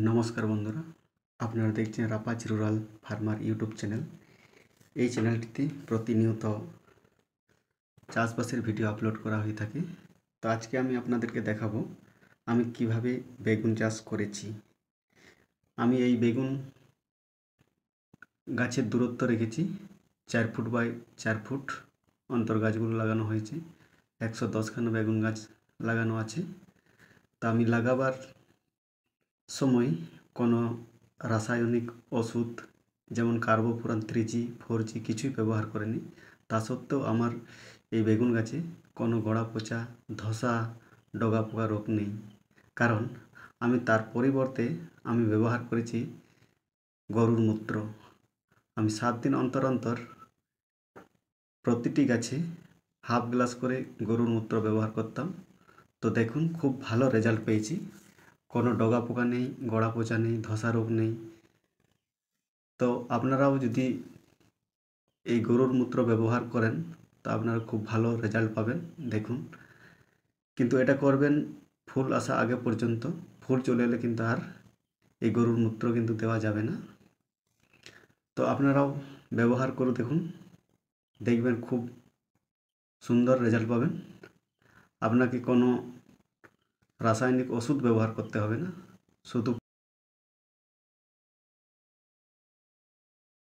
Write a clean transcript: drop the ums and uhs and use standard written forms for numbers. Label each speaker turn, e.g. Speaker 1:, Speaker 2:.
Speaker 1: নমস্কার বন্ধুরা, আপনারা দেখছেন রাপাচ রুরাল ফার্মার ইউটিউব চ্যানেল। এই চ্যানেলটিতে প্রতিনিয়ত চাষবাসের ভিডিও আপলোড করা হয়ে থাকে। তো আজকে আমি আপনাদেরকে দেখাবো আমি কিভাবে বেগুন চাষ করেছি। আমি এই বেগুন গাছের দূরত্ব রেখেছি 4 ফুট বাই 4 ফুট অন্তর গাছগুলো লাগানো হয়েছে। 110খানা বেগুন গাছ লাগানো আছে। তা আমি লাগাবার সময় কোনো রাসায়নিক ওষুধ যেমন কার্বোফুরান 3G 4G কিছুই ব্যবহার করিনি। তা সত্ত্বেও আমার এই বেগুন গাছে কোনো গোড়া পচা, ধসা, ডগা পোকা রোগ নেই। কারণ আমি তার পরিবর্তে আমি ব্যবহার করেছি গরুর মূত্র। আমি 7 দিন অন্তর অন্তর প্রতিটি গাছে হাফ গ্লাস করে গরুর মূত্র ব্যবহার করতাম। তো দেখুন, খুব ভালো রেজাল্ট পেয়েছি। কোনো ডগা পোকা নেই, গোড়া পচা নেই, ধসা রোগ নেই। তো আপনারাও যদি এই গরুর মূত্র ব্যবহার করেন তো আপনারা খুব ভালো রেজাল্ট পাবেন। দেখুন, কিন্তু এটা করবেন ফুল আসা আগে পর্যন্ত। ফুল চলে এলে কিন্তু আর এই গরুর মূত্র কিন্তু দেওয়া যাবে না। তো আপনারাও ব্যবহার করে দেখুন, দেখবেন খুব সুন্দর রেজাল্ট পাবেন। আপনাকে কোনো রাসায়নিক ওষুধ ব্যবহার করতে হবে না, শুধু